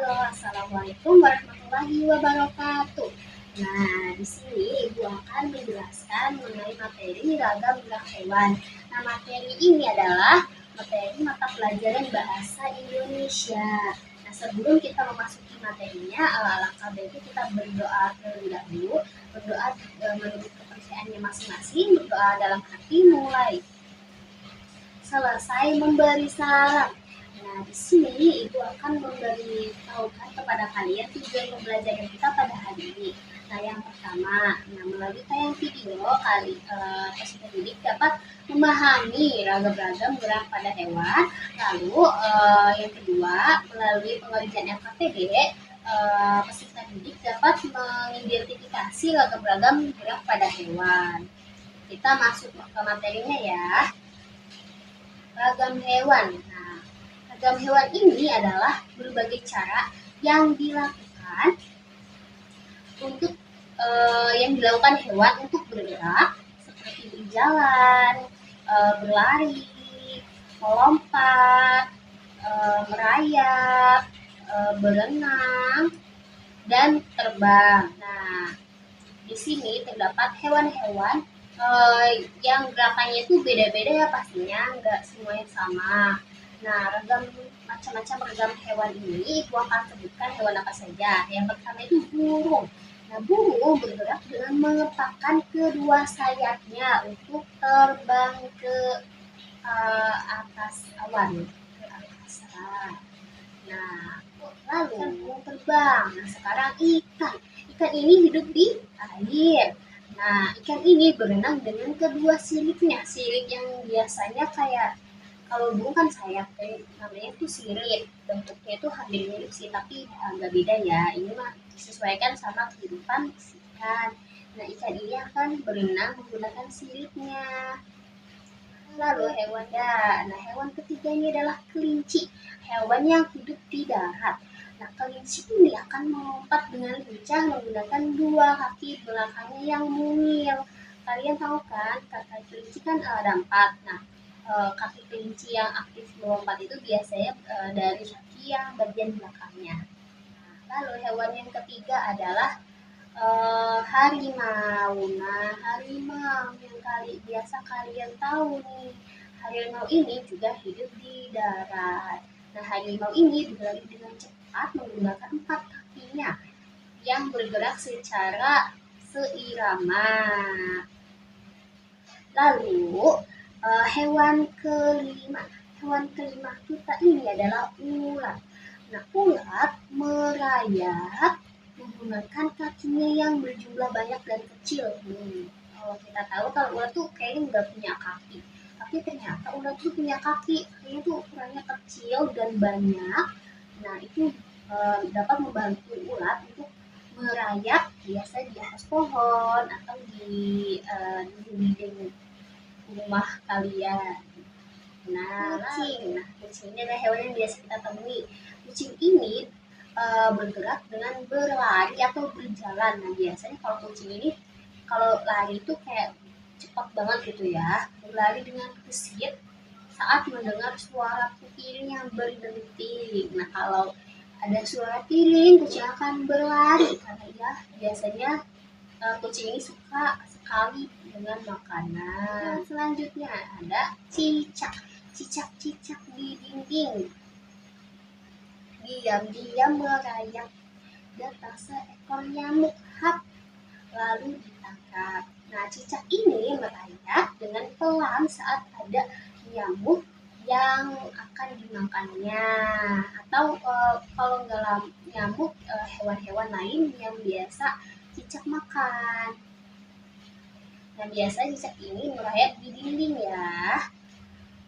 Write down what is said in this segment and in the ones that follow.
Halo, assalamualaikum warahmatullahi wabarakatuh. Nah, di sini Ibu akan menjelaskan mengenai materi ragam gerak hewan. Nah, materi ini adalah materi mata pelajaran bahasa Indonesia. Nah, sebelum kita memasuki materinya, alangkah baiknya kita berdoa terlebih dahulu, berdoa menurut kepercayaannya masing-masing, berdoa dalam hati mulai selesai memberi salam. Nah, di sini Ibu akan memberitahukan kepada kalian tujuan pembelajaran kita pada hari ini. Nah, yang pertama, melalui tayang video peserta didik dapat memahami ragam-ragam gerak pada hewan. Lalu, yang kedua, melalui pengerjaan FKTD, peserta didik dapat mengidentifikasi ragam-ragam gerak pada hewan. Kita masuk ke materinya ya. Ragam hewan. Nah, ragam hewan ini adalah berbagai cara yang dilakukan hewan untuk bergerak seperti berjalan, berlari, melompat, merayap, berenang, dan terbang. Nah, di sini terdapat hewan-hewan yang gerakannya itu beda-beda ya pastinya, nggak semuanya sama. Nah, macam-macam ragam hewan ini Ibu akan sebutkan hewan apa saja. Yang pertama itu burung. Nah, burung bergerak dengan meletakkan kedua sayapnya untuk terbang ke atas awan, ke angkasa. Nah, lalu burung terbang. Nah, sekarang ikan. Ikan ini hidup di air. Nah, ikan ini berenang dengan kedua siripnya. Sirip yang biasanya kayak kalau burung kan sayap, namanya itu sirip. Bentuknya itu hampir mirip sih, tapi agak beda ya. Ini mah disesuaikan sama kehidupan ikan. Nah, ikan ini akan berenang menggunakan siripnya. Lalu hewan ketiga ini adalah kelinci, hewan yang hidup di darat. Nah, kelinci ini akan melompat dengan lincah menggunakan dua kaki belakangnya yang mungil. Kalian tahu kan, kaki kelinci kan ada 4. Nah, kaki kelinci yang aktif melompat itu biasanya dari kaki yang bagian belakangnya. Nah, lalu hewan yang ketiga adalah harimau. Nah, harimau yang biasa kalian tahu nih. Harimau ini juga hidup di darat. Nah, harimau ini berlari dengan cepat menggunakan 4 kakinya yang bergerak secara seirama. Lalu, hewan kelima kita ini adalah ulat. Nah, ulat merayap menggunakan kakinya yang berjumlah banyak dan kecil. Kalau kita tahu kalau ulat tuh kayaknya nggak punya kaki, tapi ternyata ulat tuh punya kaki, kakinya tuh ukurannya kecil dan banyak. Nah, itu dapat membantu ulat untuk merayap biasa di atas pohon atau di dinding rumah kalian. Nah, kucing ini adalah hewan yang biasa kita temui. Kucing ini bergerak dengan berlari atau berjalan. Nah, biasanya kalau kucing ini kalau lari itu kayak cepat banget gitu ya, berlari dengan gesit saat mendengar suara piring yang berdenting. Nah, kalau ada suara piring, kucing akan berlari karena ya biasanya kucing ini suka sekali dengan makanan. Selanjutnya ada cicak. Cicak-cicak di dinding diam-diam merayap datang seekor nyamuk lalu ditangkap. Nah, cicak ini merayap dengan pelan saat ada nyamuk yang akan dimakannya, atau kalau nggak nyamuk, hewan-hewan lain yang biasa cicak makan. Nah, biasa cicak ini merayap di dinding ya.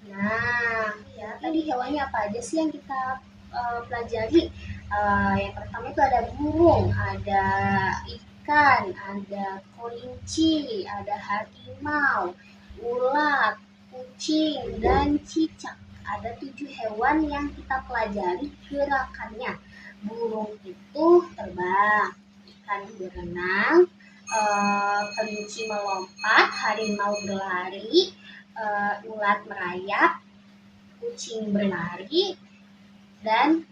Nah, ya tadi hewannya apa aja sih yang kita pelajari? Yang pertama itu ada burung, ada ikan, ada kelinci, ada harimau, ulat, kucing, dan cicak. Ada 7 hewan yang kita pelajari gerakannya. Burung itu terbang, ikan berenang, kelinci melompat, harimau berlari, ulat merayap, kucing berlari, dan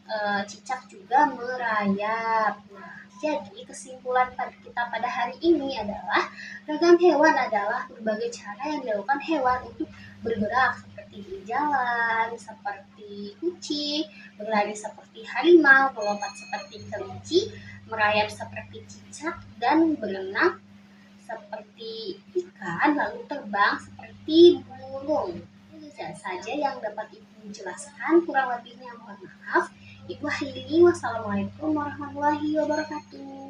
cicak juga merayap. Nah, jadi kesimpulan kita pada hari ini adalah ragam hewan adalah berbagai cara yang dilakukan hewan untuk bergerak seperti berjalan, seperti kucing, berlari seperti harimau, melompat seperti kelinci, merayap seperti cicak, dan berenang seperti ikan, lalu terbang seperti burung. Itu saja yang dapat Ibu jelaskan, kurang lebihnya mohon maaf. Ibu akhiri, wassalamualaikum warahmatullahi wabarakatuh.